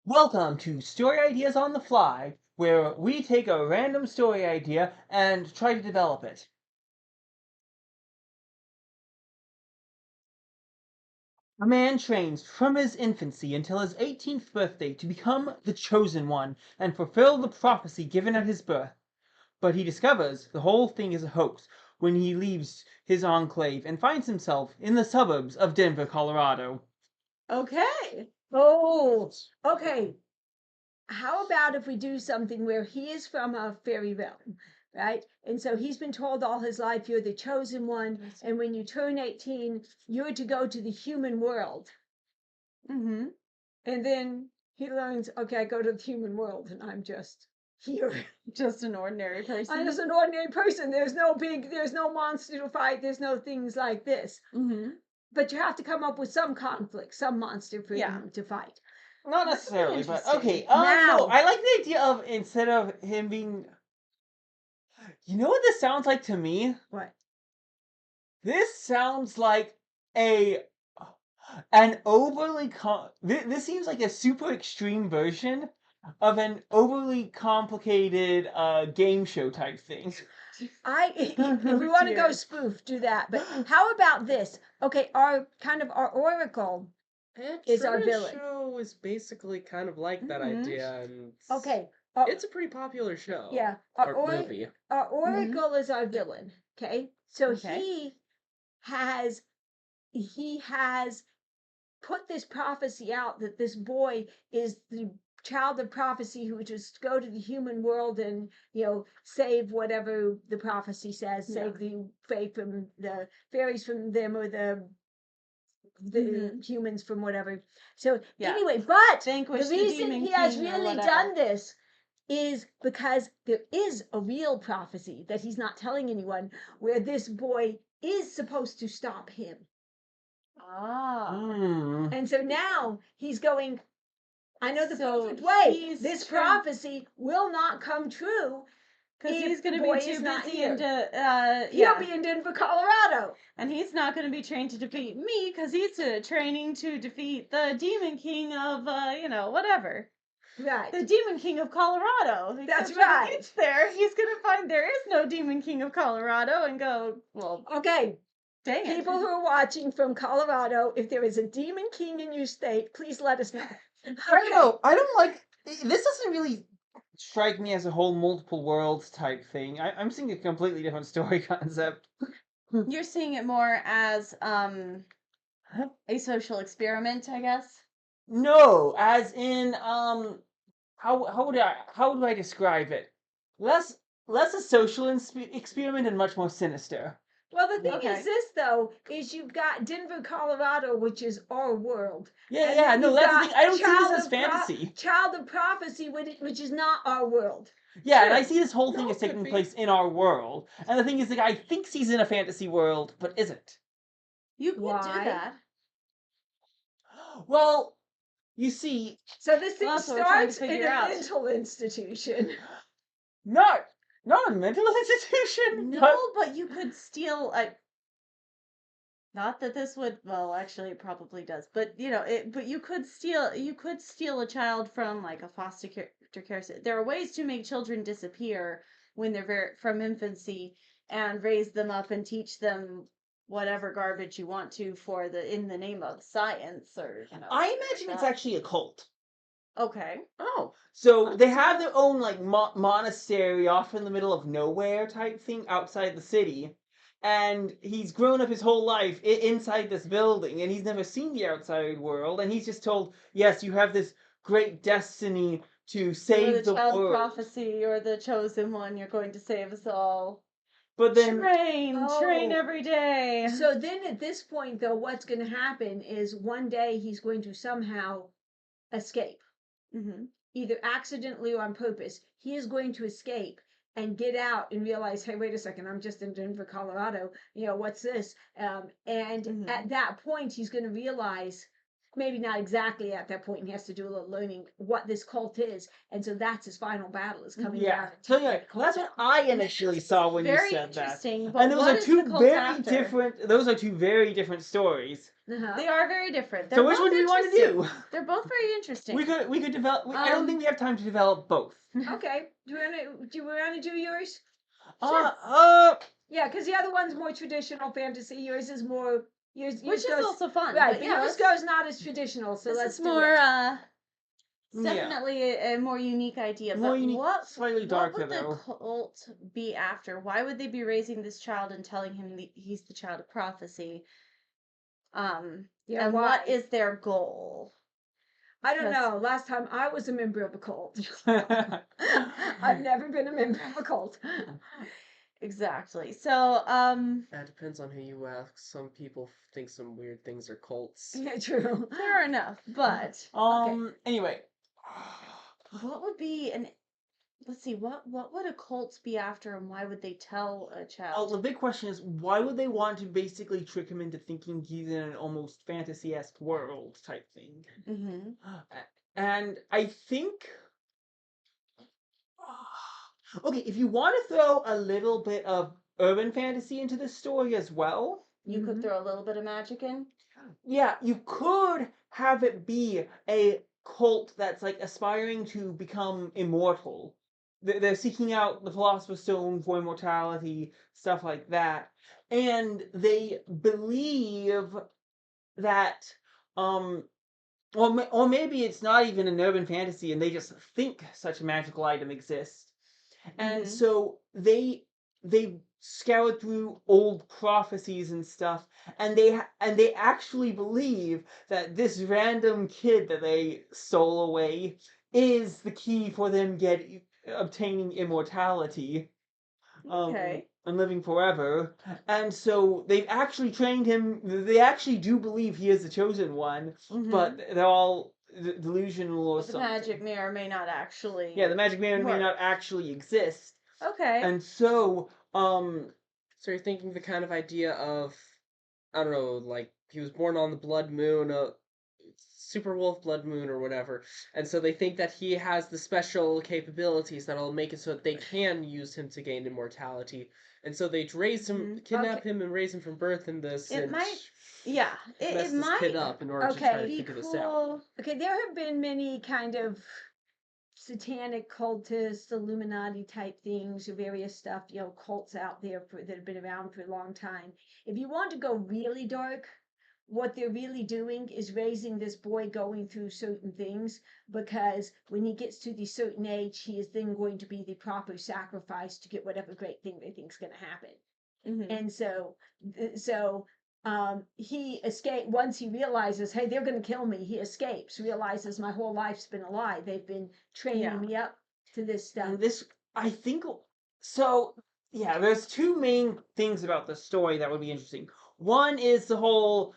Welcome to Story Ideas on the Fly, where we take a random story idea and try to develop it. A man trains from his infancy until his 18th birthday to become the chosen one and fulfill the prophecy given at his birth. But he discovers the whole thing is a hoax when he leaves his enclave and finds himself in the suburbs of Denver, Colorado. Okay. Oh, okay. How about if we do something where he is from a fairy realm, right? And so he's been told all his life, you're the chosen one. And when you turn 18, you're to go to the human world. Mm-hmm. And then he learns, okay, I go to the human world and I'm just here. Just an ordinary person. I'm just an ordinary person. There's no monster to fight. There's no things like this. Mm-hmm. But you have to come up with some conflict, some monster for Yeah. him to fight. Not That could be necessarily, but interesting. okay. Now- No, I like the idea of instead of him being. You know what this sounds like to me? What? This sounds like a an this seems like a super extreme version of an overly complicated game show type thing. If we want to go spoof, do that. But how about this? Okay, our oracle is our villain. show is basically kind of like that Mhm. idea, and Okay, it's a pretty popular show. yeah, or movie. our oracle is our villain. Okay, so Okay. he has put this prophecy out that this boy is the child of prophecy who would just go to the human world and save whatever the prophecy says, save the fairies from them, or the humans from whatever. So Yeah. anyway, but Vanquish the the reason demon he has king or really whatever. done this is because there is a real prophecy that he's not telling anyone, where this boy is supposed to stop him. Ah. Hmm. And so now he's going, I know the So perfect way. he's This trying- prophecy will not come true Because if he's going the to boy be is too not busy here. and He'll be in Denver, Colorado. and he's not going to be trained to defeat me because he's training to defeat the demon king of whatever. Right. The demon king of Colorado. That's Except when right. he gets there, he's going to find there is no demon king of Colorado and go, well, Okay. dang it. People who are watching from Colorado, if there is a demon king in your state, please let us know. I don't know. I don't like this. Doesn't really strike me as a whole multiple worlds type thing. I'm seeing a completely different story concept. You're seeing it more as a social experiment, I guess. No, as in how do I describe it? Less a social experiment and much more sinister. Well, the thing Okay. is this, though, is you've got Denver, Colorado, which is our world. Yeah, And yeah. then No, you've that's the got thing. I don't see this Child as of Pro- fantasy. Child of Prophecy, which is not our world. Yeah, and Sure. I see this whole thing No, as it could taking be. place in our world. And the thing is, the guy thinks he's in a fantasy world, but isn't. You could Why? do that. Well, you see, So this thing Well, that's what we're trying to starts in figure a out. mental institution. not a mental institution. No, but you could steal a. Not that this would. Well, actually, it probably does. But but you could steal. You could steal a child from like a foster care. There are ways to make children disappear when they're from infancy and raise them up and teach them whatever garbage you want to in the name of science or I imagine it's actually a cult. okay. Oh, So they have their own like monastery off in the middle of nowhere type thing outside the city, and he's grown up his whole life inside this building, and he's never seen the outside world, and he's just told, "Yes, you have this great destiny to You're save the the child world." prophecy. You're the chosen one. You're going to save us all. But then, Train Oh. every day. So then at this point, though, what's going to happen is one day he's going to somehow escape, Mm-hmm. either accidentally or on purpose. He is going to escape and get out and realize, hey, wait a second, I'm just in Denver, Colorado. What's this? And Mhm. at that point, he's going to realize maybe not exactly at that point, and he has to do a little learning what this cult is, and so that's his final battle is coming down. Yeah. and So taking yeah, the cult that's what I initially saw when you Very said that. interesting. But And those what are is two the cult very after? different. Those are two very different stories. Uh-huh. They are very different. They're So which both one do we want to interesting. do? They're both very interesting. We could develop. I don't think we have time to develop both. Okay. Do you want to do yours? Yeah, because the other one's more traditional fantasy. Yours is more. Yours Which is goes, also fun. right, but but yeah, yours let's- goes not as traditional. So this let's is do more it. it's definitely a more unique idea. More but unique, slightly what darker would the though. cult be after? Why would they be raising this child and telling him he's the child of prophecy? Yeah, And why? what is their goal? I don't Because- know. Last time I was a member of a cult. I've never been a member of a cult. Exactly. So, That depends on who you ask. Some people think some weird things are cults. Yeah, true. fair enough. But Anyway. what would be an let's see, what would a cult be after, and why would they tell a Oh, child? the big question is, why would they want to basically trick him into thinking he's in an almost fantasy-esque world type thing? Mm-hmm. And I think... Okay, if you want to throw a little bit of urban fantasy into this story as well, You could throw a little bit of magic in. yeah, you could have it be a cult that's like aspiring to become immortal. They're seeking out the Philosopher's Stone for immortality, stuff like that. And they believe that, or maybe it's not even an urban fantasy and they just think such a magical item exists. And so they scoured through old prophecies and stuff, and they actually believe that this random kid that they stole away is the key for them obtaining immortality, Okay. and living forever. And so they've actually trained him. They actually do believe he is the chosen one, but they're all delusional or But the something. magic mirror may not actually. Yeah, the magic mirror may work. not actually exist. Okay. And so, So you're thinking the kind of idea of, I don't know, like he was born on the blood moon, super wolf blood moon or whatever, and so they think that he has the special capabilities that'll make it so that they can use him to gain immortality, and so they raise him, kidnap him, and raise him from birth in this, It and might. Yeah. mess It this might kid up in order to try to Okay. be figure this out. cool. Okay, there have been many kind of satanic cultist, Illuminati type things, or various stuff, cults out there that have been around for a long time. If you want to go really dark, what they're really doing is raising this boy going through certain things, because when he gets to the certain age, he is then going to be the proper sacrifice to get whatever great thing they think is going to happen. And so he escaped once he realizes, hey, they're going to kill me. He escapes, realizes my whole life's been a lie. They've been training me up to this stuff. and this, I think, so, yeah, there's two main things about the story that would be interesting. One is the whole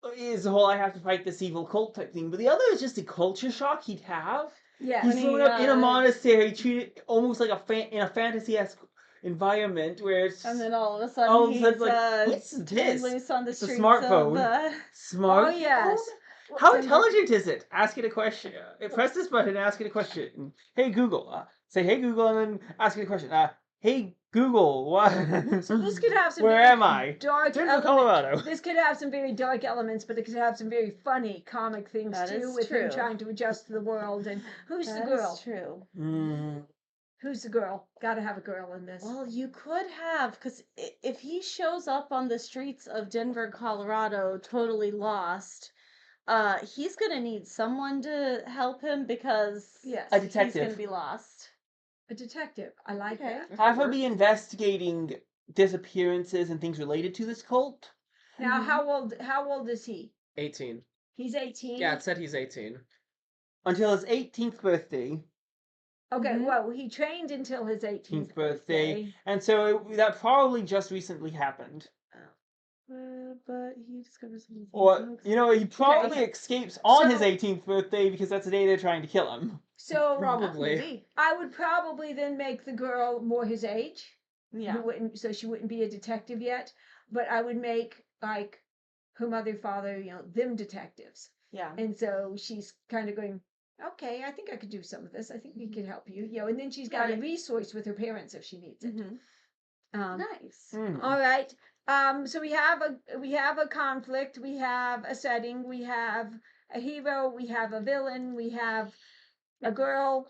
I have to fight this evil cult type thing, but the other is just the culture shock he'd have. Yeah, He's When grown he, up in a monastery, treated almost like in a fantasy-esque environment where it's And then all of a sudden all of a he's sudden, like, what's turned this? loose on the It's a streets smartphone. of. Smart. Oh yes. How Timber. intelligent is it? Ask it a question. Press this button and ask it a question. Hey Google. Say hey Google and then ask it a question. Hey Google. What? So this could have some Where very am I? dark Denver, elements. Colorado. This could have some very dark elements, but it could have some very funny comic things That too, is with him true. trying to adjust to the world. And who's the That girl? is true. Who's the girl? Got to have a girl in this. Well, you could have, because if he shows up on the streets of Denver, Colorado, totally lost, he's gonna need someone to help him because Yes. A he's detective. gonna be lost. A detective. I like that. Have her be investigating disappearances and things related to this cult. Now, how old is he? 18. He's 18. Yeah, it said he's 18. Until his 18th birthday. Okay, well, he trained until his 18th birthday. And so that probably just recently happened. But he discovers something. Or, he probably escapes on his 18th birthday because that's the day they're trying to kill him. So Probably. Maybe. I would probably then make the girl more his age. Yeah. So she wouldn't be a detective yet. But I would make, like, her mother, father, them detectives. Yeah. And so she's kind of going, okay, I think I could do some of this. I think we can help you. And then she's got a Right. resource with her parents if she needs it. Nice. All right. So we have a conflict, we have a setting, we have a hero, we have a villain, we have a girl.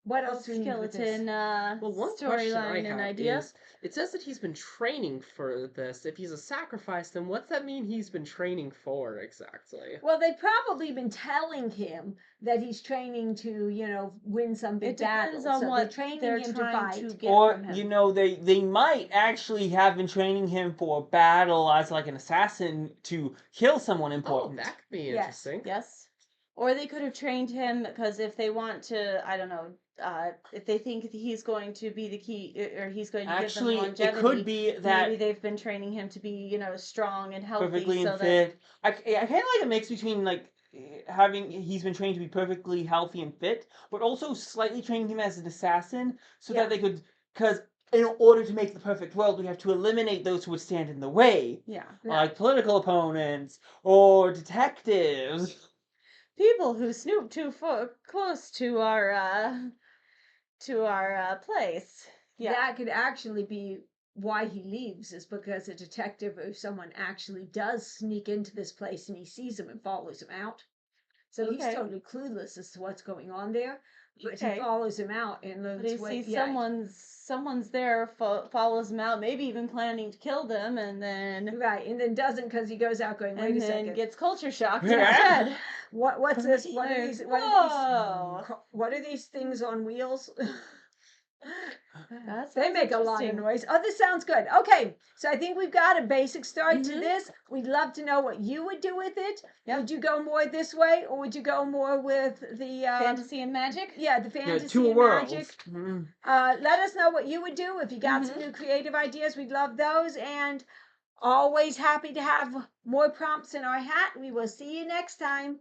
What else do we need with this? Skeleton Well, one question I storyline and have idea. is, it says that he's been training for this. If he's a sacrifice, then what's that mean he's been training for exactly? Well, they've probably been telling him that he's training to, win some big It depends battle. on So what they're training they're him to trying fight. to get Or, from him. they might actually have been training him for battle as like an assassin to kill someone Oh, important. that could be Yes. interesting. Yes. Or they could have trained him because if they want to, I don't know, if they think he's going to be the key or he's going to Actually, give them it longevity, could be that maybe they've been training him to be, strong and healthy, perfectly so and that fit. I kind of like a mix between like he's been trained to be perfectly healthy and fit, but also slightly training him as an assassin so Yeah. that they could, because in order to make the perfect world, we have to eliminate those who would stand in the way, yeah, like political opponents or detectives. people who snoop too close to our place. Yeah, That could actually be why he leaves, is because a detective or someone actually does sneak into this place and he sees him and follows him out. So he's Okay. totally clueless as to what's going on there, but Okay. he follows him out and but learns he what. sees Yeah, someone's there, follows him out, maybe even planning to kill them, and then right, and then doesn't because he goes out going, wait a then second, gets culture shocked Yeah. instead. what's this? What are Like, these? whoa. What are these things on wheels? That They sounds make a lot of interesting. noise. Oh, this sounds good. Okay, so I think we've got a basic start to Mhm. this. We'd love to know what you would do with it. Yep. Would you go more this way, or would you go more with the Fantasy and magic. Yeah, the Yeah, fantasy two and worlds. magic? Mm. Let us know what you would do if you got some Mhm. new creative ideas. We'd love those, and always happy to have more prompts in our hat. We will see you next time.